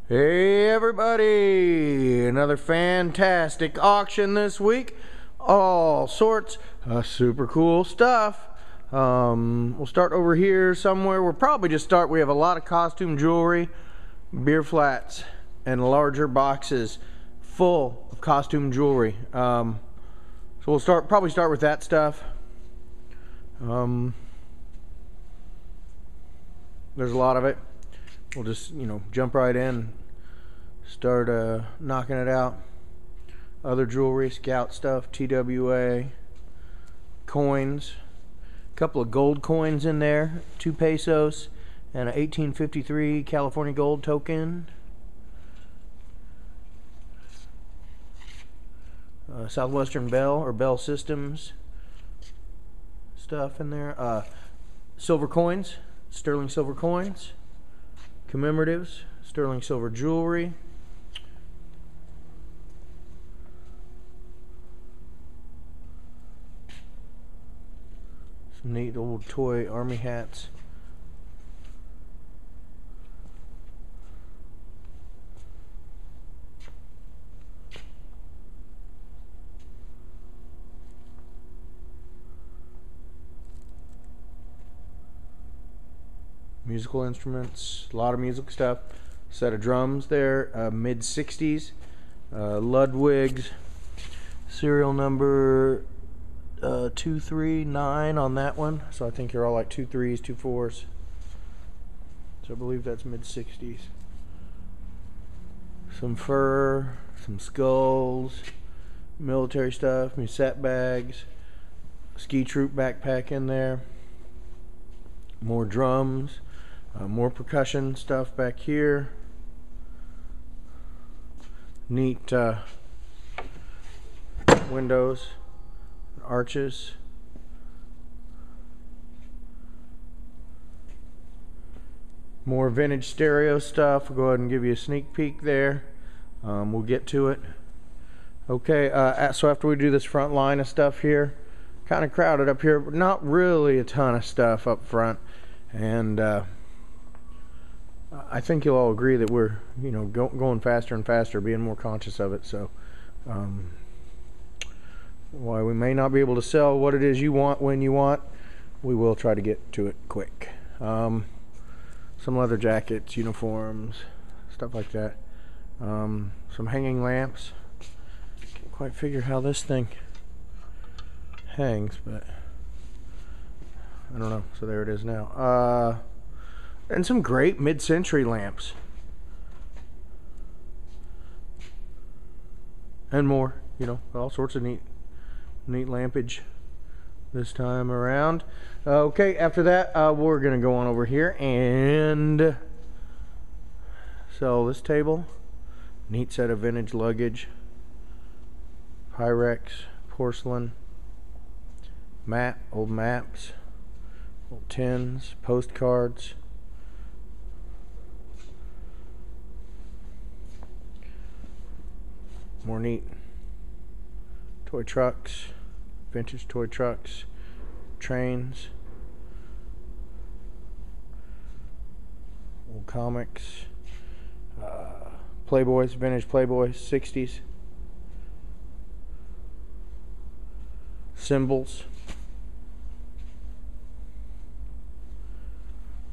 Hey everybody! Another fantastic auction this week. All sorts of super cool stuff. We'll start over here somewhere. We'll probably just start. We have a lot of costume jewelry, beer flats, and larger boxes full of costume jewelry. So we'll probably start with that stuff. There's a lot of it. We'll just, jump right in, start knocking it out. Other jewelry, scout stuff, TWA, coins, a couple of gold coins in there, 2 pesos, and an 1853 California gold token. Southwestern Bell or Bell Systems stuff in there. Silver coins, sterling silver coins. Commemoratives, sterling silver jewelry. Some neat old toy army hats. Musical instruments, a lot of music stuff. Set of drums there, mid 60s. Ludwig's, serial number 239 on that one. So I think they're all like 2 3s, 2 4s. So I believe that's mid 60s. Some fur, some skulls, military stuff, musette bags, ski troop backpack in there. More drums. More percussion stuff back here. Neat windows, arches. More vintage stereo stuff. We'll go ahead and give you a sneak peek there. We'll get to it. Okay, so after we do this front line of stuff here, kind of crowded up here, but not really a ton of stuff up front. And I think you'll all agree that we're, going faster and faster, being more conscious of it. So, while we may not be able to sell what it is you want when you want, we will try to get to it quick. Some leather jackets, uniforms, stuff like that. Some hanging lamps. Can't quite figure how this thing hangs, but I don't know. So there it is now. And some great mid-century lamps. And more, all sorts of neat lampage this time around. Okay, after that, we're going to go on over here and sell this table. Neat set of vintage luggage. Pyrex, porcelain, old maps, old tins, postcards. More neat toy trucks, vintage toy trucks, trains, old comics, Playboys, vintage Playboys, 60s, symbols,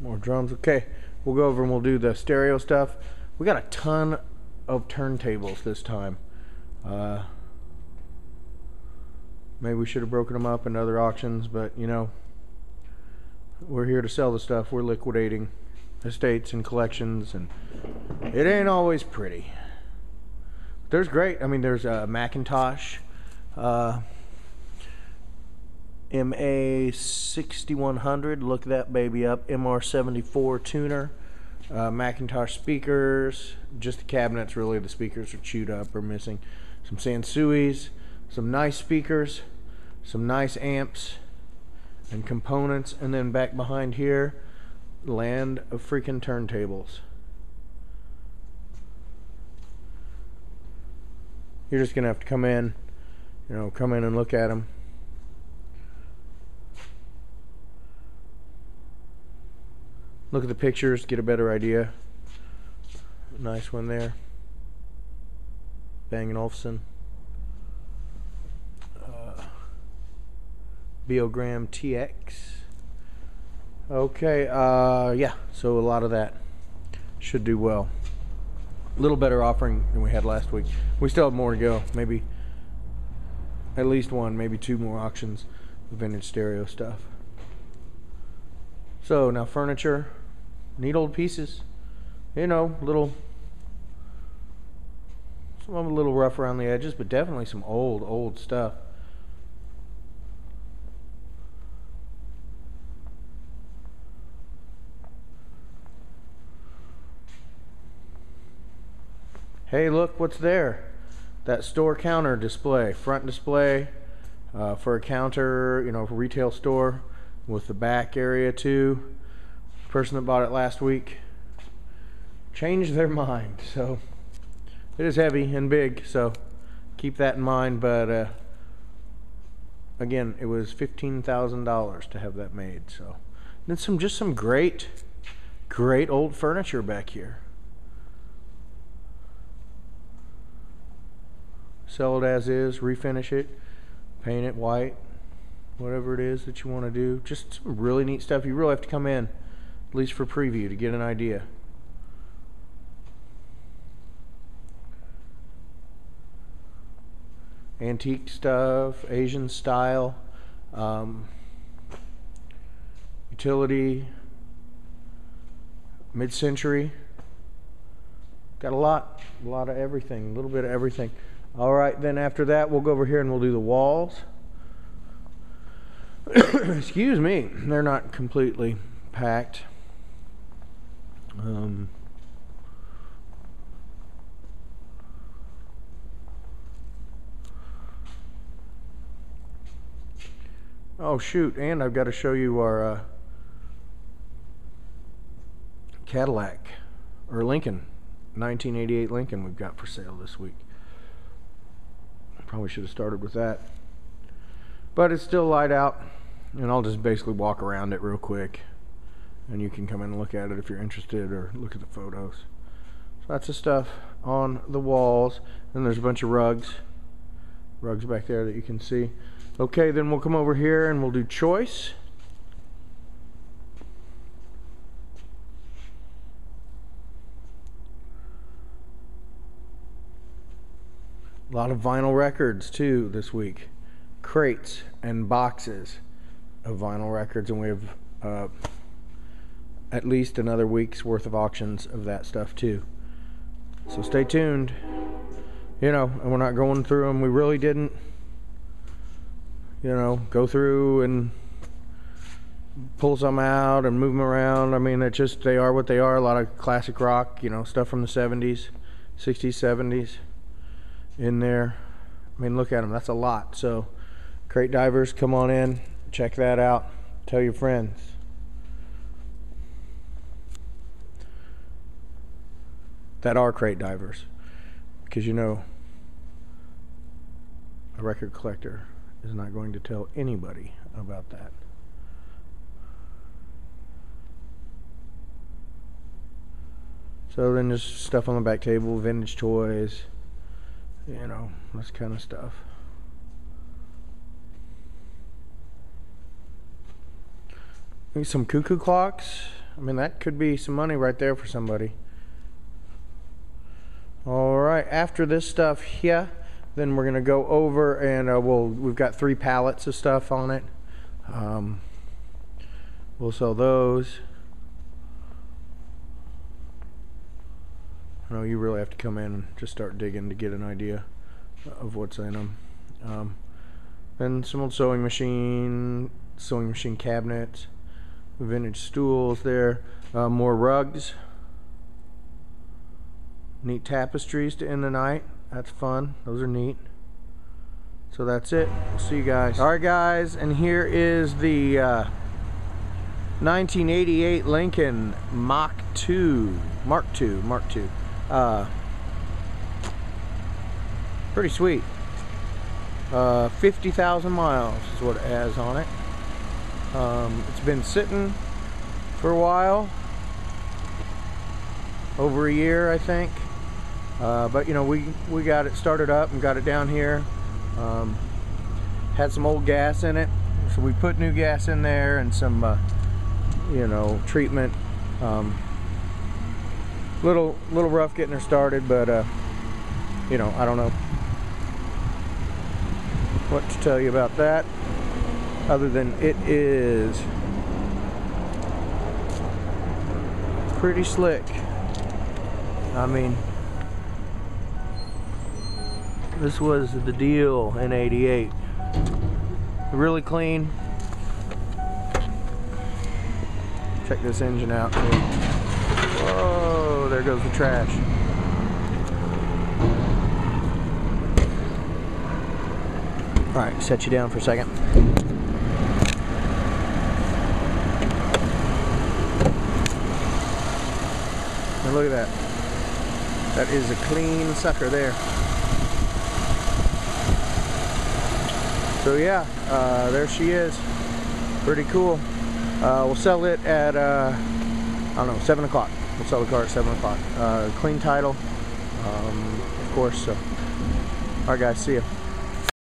more drums. Okay, we'll go over and we'll do the stereo stuff. We got a ton of turntables this time. Maybe we should have broken them up in other auctions, but we're here to sell the stuff. We're liquidating estates and collections, and it ain't always pretty. There's great. I mean, there's a Macintosh MA 6100. Look that baby up. MR74 tuner. Macintosh speakers. Just the cabinets, really. The speakers are chewed up or missing. Some Sansuis, some nice speakers, some nice amps and components, and then back behind here, land of freaking turntables. You're just gonna have to come in and look at them. Look at the pictures, get a better idea. Nice one there. Bang & Olufsen. Biogram TX. Okay, yeah, so a lot of that should do well. A little better offering than we had last week. We still have more to go. Maybe at least one, maybe two more auctions of vintage stereo stuff. So now furniture, neat old pieces. You know, some of them a little rough around the edges, but definitely some old stuff. Hey, look what's there. That store counter display, front display for a counter, you know, for a retail store with the back area too. The person that bought it last week changed their mind, so it is heavy and big, so keep that in mind. But again, it was $15,000 to have that made. So then just some great old furniture back here. Sell it as is, refinish it, paint it white, whatever it is that you want to do. Just some really neat stuff. You really have to come in, at least for preview, to get an idea. Antique stuff, Asian style, utility, mid-century. Got a lot of everything, a little bit of everything. All right, then after that, we'll go over here and we'll do the walls. Excuse me, they're not completely packed. Oh shoot, and I've got to show you our Cadillac, or Lincoln, 1988 Lincoln we've got for sale this week. Probably should have started with that, but it's still light out, and I'll just basically walk around it real quick, and you can come in and look at it if you're interested, or look at the photos. So that's the stuff on the walls, and there's a bunch of rugs back there that you can see. Okay, then we'll come over here and we'll do choice. A lot of vinyl records too this week. Crates and boxes of vinyl records, and we have at least another week's worth of auctions of that stuff too. So stay tuned. You know, and we're not going through them. We really didn't, you know, go through and pull some out and move them around. I mean, they are what they are. A lot of classic rock, you know, stuff from the 70s, 60s, 70s. In there. I mean, look at them, that's a lot. So crate divers, come on in, check that out, tell your friends. That are crate divers, because you know a record collector is not going to tell anybody about that. So then just stuff on the back table, vintage toys, you know, this kind of stuff. Maybe some cuckoo clocks. I mean, that could be some money right there for somebody. All right, after this stuff here, then we're gonna go over and we've got 3 pallets of stuff on it. We'll sell those. I know you really have to come in and just start digging to get an idea of what's in them. Then some old sewing machine cabinets, vintage stools there, more rugs, neat tapestries to end the night. That's fun. Those are neat. So that's it. We'll see you guys. All right, guys, and here is the 1988 Lincoln Mark II. Pretty sweet. 50,000 miles is what it has on it. It's been sitting for a while. over a year, I think. But you know, we got it started up and got it down here. Had some old gas in it, so we put new gas in there and some you know, treatment. Little rough getting her started, but you know, I don't know what to tell you about that, other than it is pretty slick. I mean, this was the deal in '88. Really clean. Check this engine out too. Whoa, there goes the trash. Alright, set you down for a second. And look at that. That is a clean sucker there. So yeah, there she is. Pretty cool. We'll sell it at, I don't know, 7 o'clock. We'll sell the car at 7 o'clock. Clean title, of course. So, alright guys, see ya.